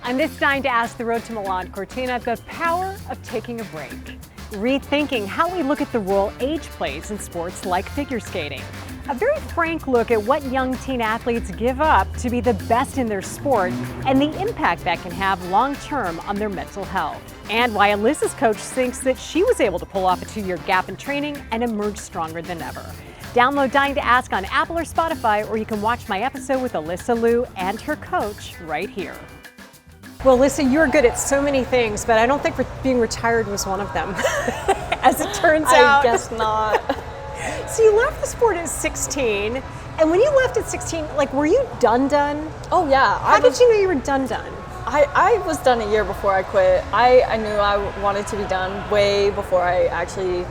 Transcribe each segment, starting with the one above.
On this Dying to Ask the Road to Milan Cortina, the power of taking a break. Rethinking how we look at the role age plays in sports like figure skating. A very frank look at what young teen athletes give up to be the best in their sport and the impact that can have long-term on their mental health. And why Alyssa's coach thinks that she was able to pull off a 2-year gap in training and emerge stronger than ever. Download Dying to Ask on Apple or Spotify, or you can watch my episode with Alyssa Liu and her coach right here. Well, Alyssa, you're good at so many things, but I don't think being retired was one of them, as it turns out. I guess not. So you left the sport at 16, and when you left at 16, like, were you done? Oh yeah. How did you know you were done? I was done a year before I quit. I knew I wanted to be done way before I actually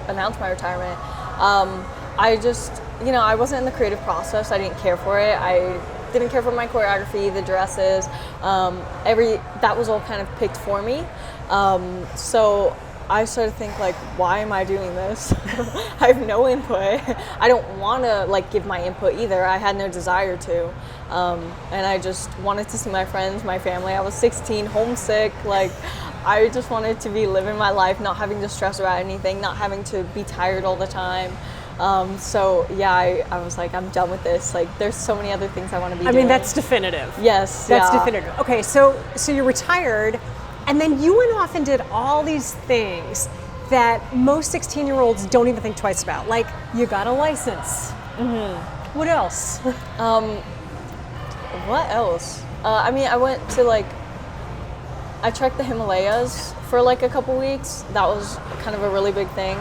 announced my retirement. I just, I wasn't in the creative process. I didn't care for it. I didn't care for my choreography, the dresses, that was all kind of picked for me. So I started to think, like, why am I doing this? I have no input. I don't want to give my input either. I had no desire to. And I just wanted to see my friends, my family. I was 16, homesick. I just wanted to be living my life, not having to stress about anything, not having to be tired all the time. So yeah, I was like, I'm done with this. There's so many other things I want to be doing. I mean, that's definitive. Yes, that's definitive. Okay, so you're retired, and then you went off and did all these things that most 16-year-olds don't even think twice about. Like, you got a license. Mm-hmm. What else? What else? I went to I trekked the Himalayas for a couple weeks. That was kind of a really big thing.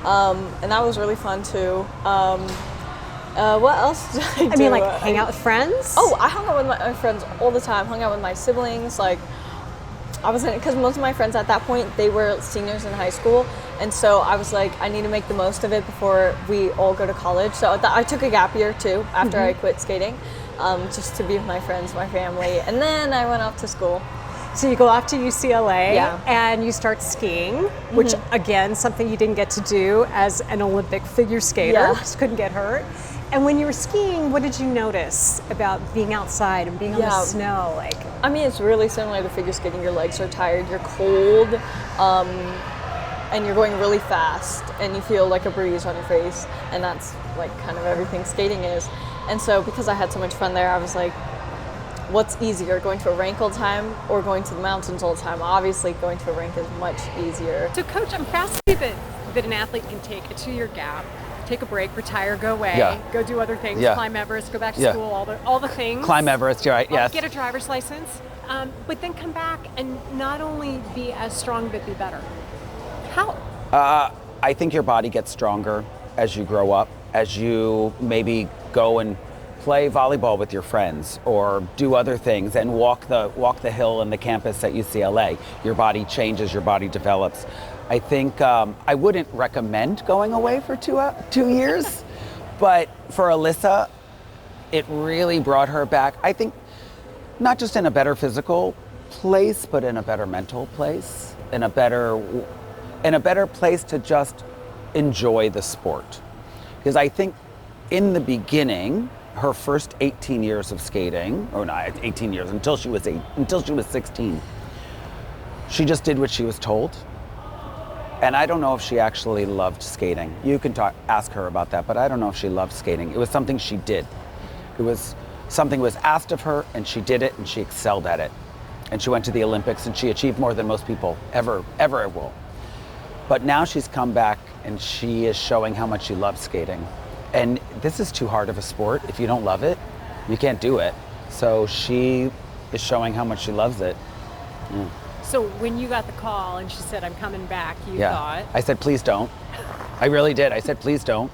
And that was really fun too. What else did I do? Hang out with friends? Oh, I hung out with my friends all the time. Hung out with my siblings. Because most of my friends at that point, they were seniors in high school. And so I was like, I need to make the most of it before we all go to college. So I took a gap year too after I quit skating, just to be with my friends, my family. And then I went off to school. So you go off to UCLA, yeah, and you start skiing, which again, something you didn't get to do as an Olympic figure skater, yeah. Just couldn't get hurt. And when you were skiing, what did you notice about being outside and being on the snow? It's really similar to figure skating. Your legs are tired, you're cold, and you're going really fast, and you feel like a breeze on your face, and that's kind of everything skating is. And so because I had so much fun there, I was like, what's easier, going to a rink all the time or going to the mountains all the time? Obviously, going to a rink is much easier. So, Coach, I'm fascinated that an athlete can take a 2-year gap, take a break, retire, go away, go do other things, climb Everest, go back to school, all the things. Climb Everest, you're right, yes. Get a driver's license, but then come back and not only be as strong, but be better. How? I think your body gets stronger as you grow up, as you maybe go and play volleyball with your friends or do other things and walk the hill in the campus at UCLA. Your body changes, your body develops. I think I wouldn't recommend going away for 2 years, but for Alyssa, it really brought her back. I think not just in a better physical place, but in a better mental place, in a better place to just enjoy the sport. Because I think in the beginning, her first 18 years of skating, or not 18 years, until she was 16, she just did what she was told. And I don't know if she actually loved skating. You can ask her about that, but I don't know if she loved skating. It was something she did. It was something was asked of her, and she did it, and she excelled at it. And she went to the Olympics, and she achieved more than most people ever will. But now she's come back, and she is showing how much she loves skating. And this is too hard of a sport. If you don't love it, you can't do it. So she is showing how much she loves it. Mm. So when you got the call and she said, I'm coming back, you thought? I said, please don't. I really did. I said, please don't.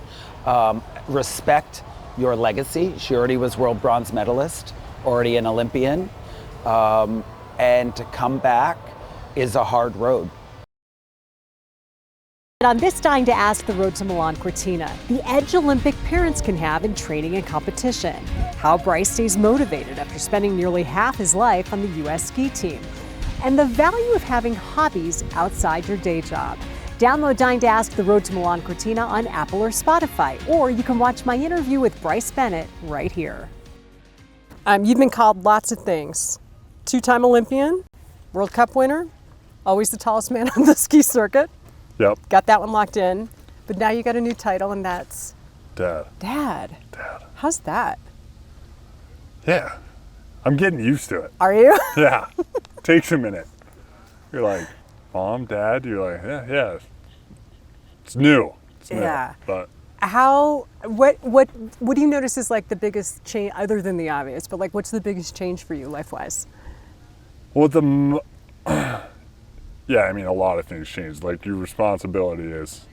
Respect your legacy. She already was world bronze medalist, already an Olympian. And to come back is a hard road. On this Dying to Ask the Road to Milan Cortina, the edge Olympic parents can have in training and competition, how Bryce stays motivated after spending nearly half his life on the U.S. ski team, and the value of having hobbies outside your day job. Download Dying to Ask the Road to Milan Cortina on Apple or Spotify, or you can watch my interview with Bryce Bennett right here. You've been called lots of things. two-time Olympian, World Cup winner, always the tallest man on the ski circuit. Yep. Got that one locked in. But now you got a new title, and that's Dad. Dad. Dad. How's that? Yeah. I'm getting used to it. Are you? Yeah. Takes a minute. You're like, Mom, Dad. You're like, yeah. It's new. It's new. Yeah. But What do you notice is like the biggest change, other than the obvious, but like what's the biggest change for you life-wise? well, yeah, I mean, a lot of things changed. Like your responsibility is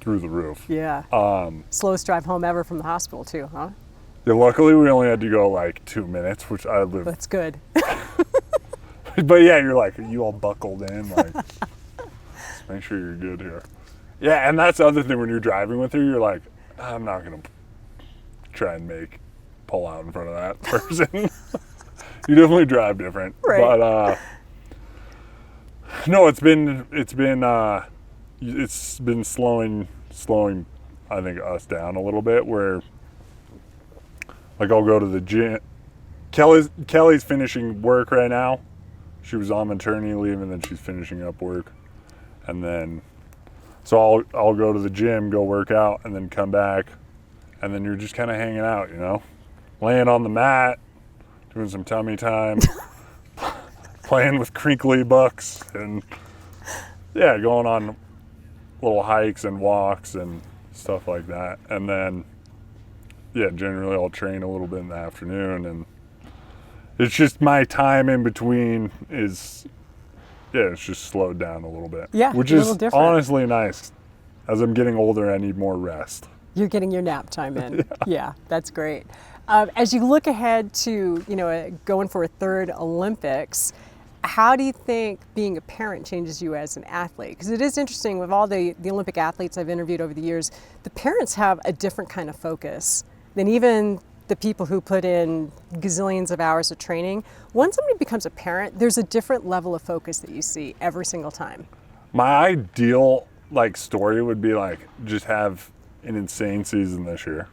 through the roof. Yeah. Slowest drive home ever from the hospital too, huh? Yeah, luckily we only had to go like 2 minutes, which I live. That's good. But yeah, you're like, are you all buckled in? Like, just make sure you're good here. Yeah, and that's the other thing when you're driving with her, you're like, I'm not gonna try and pull out in front of that person. You definitely drive different. Right. But no, it's been slowing, I think, us down a little bit. Where like I'll go to the gym. Kelly's finishing work right now. She was on maternity leave and then she's finishing up work, and then so I'll go to the gym, go work out, and then come back, and then you're just kind of hanging out, laying on the mat, doing some tummy time, playing with crinkly bucks, and yeah, going on little hikes and walks and stuff like that. And then yeah, generally I'll train a little bit in the afternoon, and it's just my time in between it's just slowed down a little bit. Yeah, which a is little different. honestly nice. As I'm getting older, I need more rest. You're getting your nap time in. Yeah, that's great. As you look ahead to, going for a third Olympics, how do you think being a parent changes you as an athlete? Because it is interesting with all the Olympic athletes I've interviewed over the years, the parents have a different kind of focus than even the people who put in gazillions of hours of training. Once somebody becomes a parent, there's a different level of focus that you see every single time. My ideal story would be just have an insane season this year,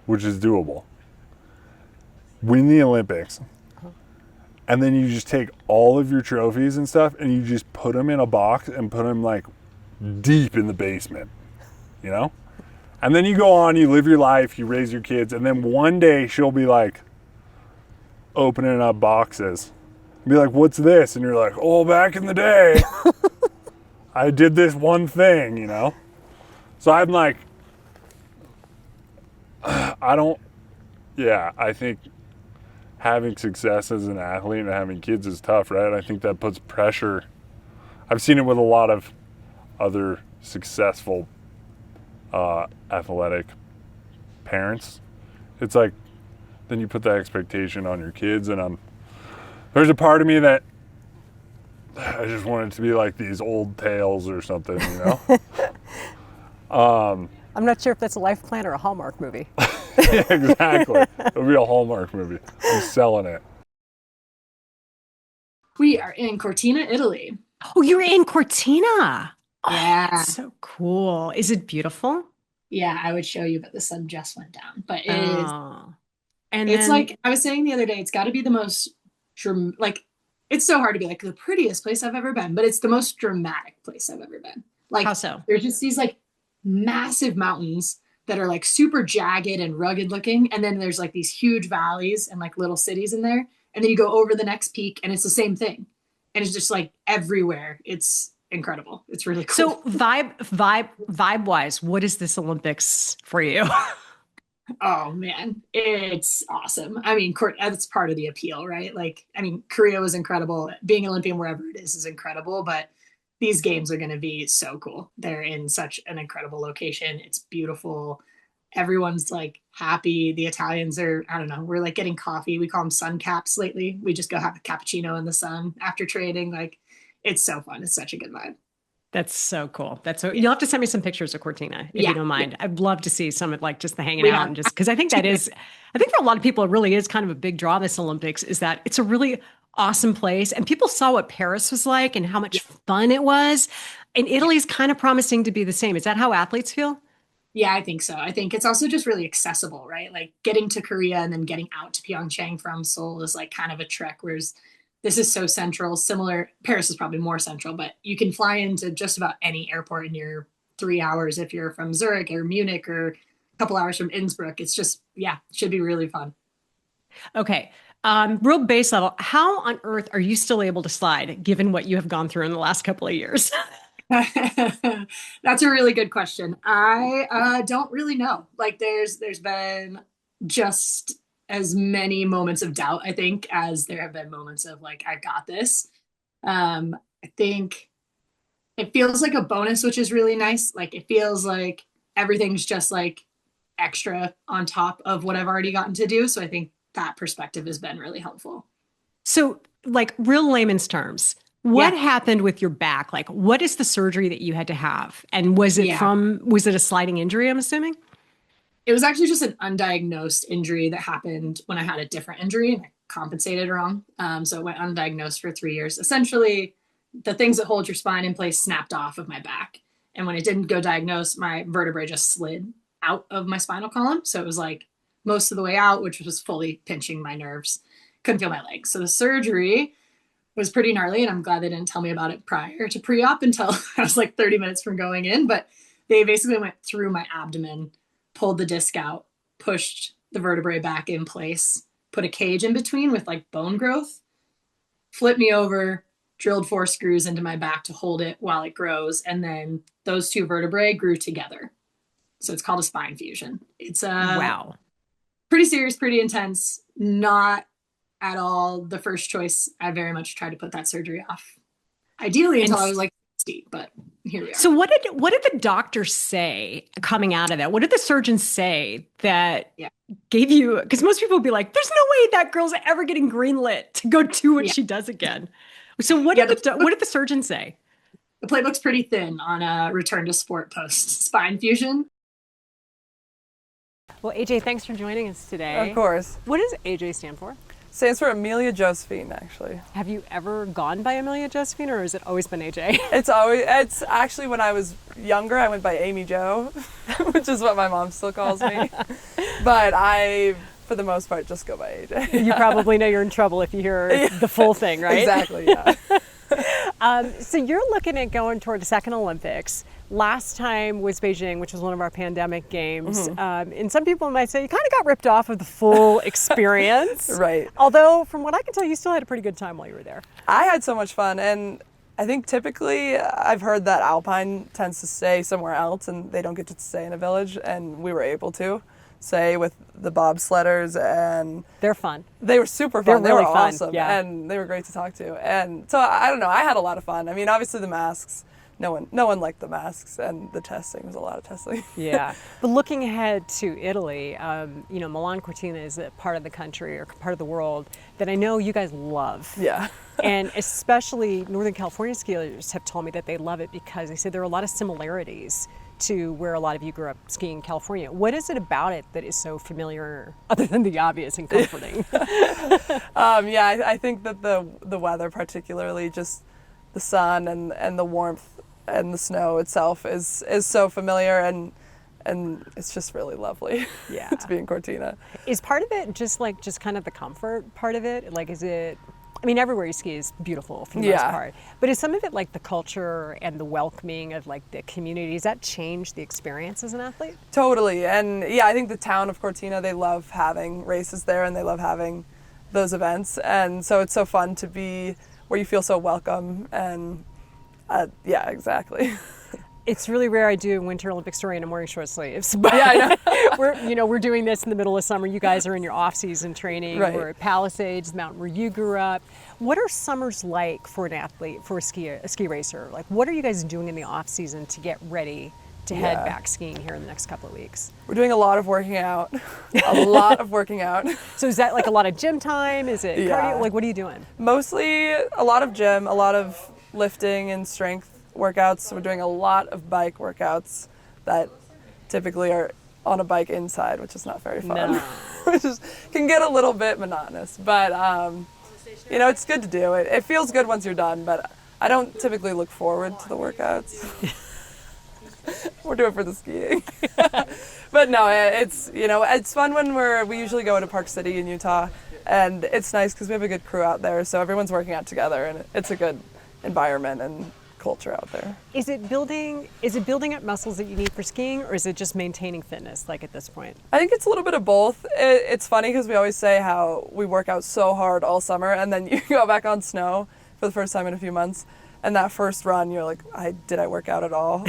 which is doable. Win the Olympics, and then you just take all of your trophies and stuff and you just put them in a box and put them deep in the basement, And then you go on, you live your life, you raise your kids, and then one day she'll be opening up boxes. Be like, what's this? And you're like, oh, back in the day, I did this one thing, So I'm I think having success as an athlete and having kids is tough, right? I think that puts pressure. I've seen it with a lot of other successful athletic parents. It's then you put that expectation on your kids, and there's a part of me that I just want it to be like these old tales or something, I'm not sure if that's a Life Plan or a Hallmark movie. Yeah, exactly. It'll be a Hallmark movie. I'm selling it. We are in Cortina, Italy. Oh, you're in Cortina. Oh, Yeah. that's so cool. Is it beautiful? Yeah, I would show you, but the sun just went down. But it is. Oh. And It's then, I was saying the other day, it's got to be the most it's so hard to be the prettiest place I've ever been, but it's the most dramatic place I've ever been. how so? There's just these massive mountains that are super jagged and rugged looking, and then there's these huge valleys and little cities in there, and then you go over the next peak and it's the same thing, and it's just everywhere. It's incredible. It's really cool. So vibe wise, what is this Olympics for you? Oh man, it's awesome. I mean, that's part of the appeal, right? Korea was incredible. Being Olympian wherever it is incredible, but these games are going to be so cool. They're in such an incredible location. It's beautiful. Everyone's happy. The Italians are, I don't know, we're getting coffee. We call them sun caps lately. We just go have a cappuccino in the sun after training. It's so fun. It's such a good vibe. That's so cool. You'll have to send me some pictures of Cortina if you don't mind. Yeah. I'd love to see some of just the hanging out and just because I think for a lot of people, it really is kind of a big draw this Olympics is that it's a really awesome place. And people saw what Paris was like and how much fun it was. And Italy's kind of promising to be the same. Is that how athletes feel? Yeah, I think so. I think it's also just really accessible, right? Like getting to Korea and then getting out to Pyeongchang from Seoul is like kind of a trek, whereas this is so central. Similar, Paris is probably more central, but you can fly into just about any airport in your 3 hours if you're from Zurich or Munich or a couple hours from Innsbruck. It's just, yeah, it should be really fun. Okay. Real base level, how on earth are you still able to slide given what you have gone through in the last couple of years? That's a really good question. I don't really know. Like there's been just as many moments of doubt, I think, as there have been moments of like, I've got this. I think it feels like a bonus, which is really nice. Like it feels like everything's just like extra on top of what I've already gotten to do. So I think that perspective has been really helpful. So, like, real layman's terms, what Yeah. happened with your back? Like, what is the surgery that you had to have? And Yeah. was it a sliding injury, I'm assuming? It was actually just an undiagnosed injury that happened when I had a different injury and I compensated wrong. So it went undiagnosed for 3 years. Essentially, the things that hold your spine in place snapped off of my back. And when it didn't go diagnosed, my vertebrae just slid out of my spinal column. So it was like most of the way out, which was fully pinching my nerves. Couldn't feel my legs. So the surgery was pretty gnarly. And I'm glad they didn't tell me about it prior to pre op until I was like 30 minutes from going in. But they basically went through my abdomen, pulled the disc out, pushed the vertebrae back in place, put a cage in between with like bone growth, flipped me over, drilled 4 screws into my back to hold it while it grows. And then those two vertebrae grew together. So it's called a spine fusion. It's Wow. pretty serious, pretty intense, not at all the first choice. I very much tried to put that surgery off. Ideally And until I was like 60, but here we are. so what did the doctor say coming out of that? What did the surgeon say that Yeah. gave you, because most people would be like, there's no way that girl's ever getting greenlit to go do what Yeah. she does again. So what Yeah, did what did the surgeon say? The playbook's pretty thin on a return to sport post spine fusion. Well, AJ, thanks for joining us today. Of course. What does AJ stand for? Stands for Amelia Josephine, actually. Have you ever gone by Amelia Josephine, or has it always been AJ? It's actually when I was younger, I went by Amy Jo, which is what my mom still calls me. But I, for the most part, just go by AJ. You probably know you're in trouble if you hear the full thing, right? Exactly, yeah. So you're looking at going toward the second Olympics. Last time was Beijing, which was one of our pandemic games. And some people might say you kind of got ripped off of the full experience. Right. Although, from what I can tell, you still had a pretty good time while you were there. I had so much fun, and I think typically I've heard that Alpine tends to stay somewhere else and they don't get to stay in a village, and we were able to stay with the bobsledders, and They're fun. they were super fun. They're really they were fun, awesome, yeah. and they were great to talk to. And so I don't know, I had a lot of fun. I mean, obviously the masks, no one liked the masks, and the testing was a lot of testing. Yeah. But looking ahead to Italy, Milan Cortina is a part of the country or part of the world that I know you guys love. Yeah. And especially Northern California skiers have told me that they love it because they say there are a lot of similarities to where a lot of you grew up skiing in California. What is it about it that is so familiar, other than the obvious, and comforting? I think that the weather, particularly just the sun and the warmth and the snow itself, is so familiar, and it's just really lovely. Yeah. to be in Cortina. Is part of it just kind of the comfort part of it? Like, is it? I mean, everywhere you ski is beautiful for the most part. But is some of it like the culture and the welcoming of like the community? Does that change the experience as an athlete? Totally, and yeah, I think the town of Cortina, they love having races there, and they love having those events, and so it's so fun to be where you feel so welcome, and yeah, exactly. It's really rare I do a Winter Olympic story and I'm wearing short sleeves. But Yeah, I know. we're doing this in the middle of summer. You guys are in your off-season training. Right. We're at Palisades, the mountain where you grew up. What are summers like for an athlete, for a ski racer? Like, what are you guys doing in the off-season to get ready to head Yeah. back skiing here in the next couple of weeks? We're doing a lot of working out, a lot of working out. So is that like a lot of gym time? Is it Yeah. cardio? Like, what are you doing? Mostly a lot of gym, a lot of lifting and strength workouts. We're doing a lot of bike workouts that typically are on a bike inside, which is not very fun. No. Which can get a little bit monotonous, but it's good to do. It feels good once you're done, but I don't typically look forward to the workouts. We're doing it for the skiing. But no, it's fun when we usually go to Park City in Utah, and it's nice because we have a good crew out there, so everyone's working out together, and it's a good environment and culture out there. Is it building up muscles that you need for skiing, or is it just maintaining fitness, like at this point? I think it's a little bit of both. It's funny because we always say how we work out so hard all summer, and then you go back on snow for the first time in a few months, and that first run, you're like, did I work out at all?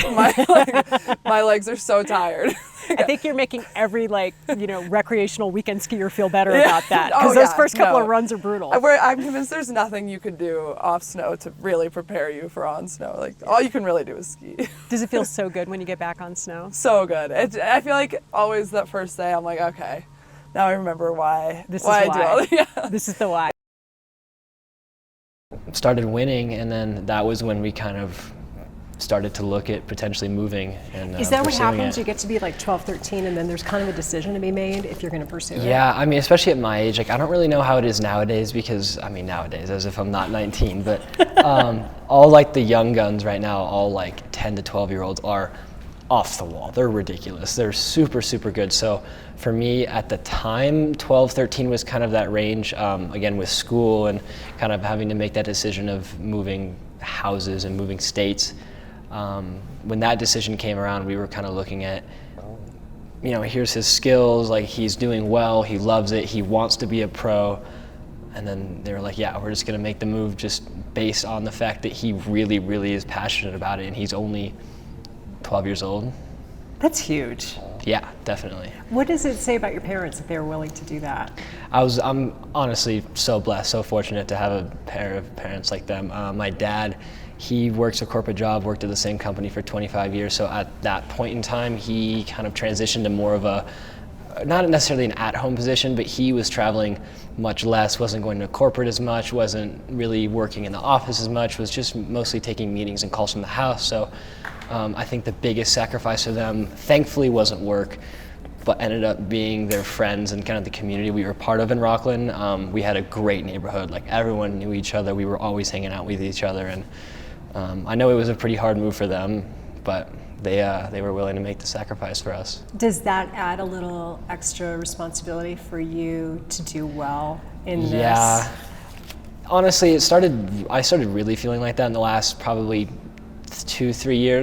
My legs are so tired. I think you're making every recreational weekend skier feel better about that, because those first couple of runs are brutal. I'm convinced there's nothing you could do off snow to really prepare you for on snow. Like, all you can really do is ski. Does it feel so good when you get back on snow? So good. I feel like always that first day, I'm like, okay, now I remember why. This is why. I do all yeah. This is the why. Started winning, and then that was when we kind of started to look at potentially moving. And is that what happens? It. You get to be like 12, 13, and then there's kind of a decision to be made if you're going to pursue it? Yeah, I mean, especially at my age, I don't really know how it is nowadays because, nowadays, as if I'm not 19, but all the young guns right now, all 10 to 12-year-olds are off the wall. They're ridiculous. They're super, super good. So for me at the time, 12, 13 was kind of that range, again, with school and kind of having to make that decision of moving houses and moving states. When that decision came around, we were kind of looking at, here's his skills, he's doing well, he loves it, he wants to be a pro. And then they were like, yeah, we're just going to make the move just based on the fact that he really, really is passionate about it, and he's only 12 years old. That's huge. Yeah, definitely. What does it say about your parents that they're willing to do that? I'm honestly so blessed, so fortunate to have a pair of parents like them. My dad, he works a corporate job, worked at the same company for 25 years. So at that point in time, he kind of transitioned to more of a, not necessarily an at-home position, but he was traveling much less, wasn't going to corporate as much, wasn't really working in the office as much, was just mostly taking meetings and calls from the house. So I think the biggest sacrifice for them, thankfully, wasn't work, but ended up being their friends and kind of the community we were part of in Rockland. We had a great neighborhood. Everyone knew each other. We were always hanging out with each other. And I know it was a pretty hard move for them, but they were willing to make the sacrifice for us. Does that add a little extra responsibility for you to do well in this? Yeah. Honestly, I started really feeling like that in the last probably 2-3 years.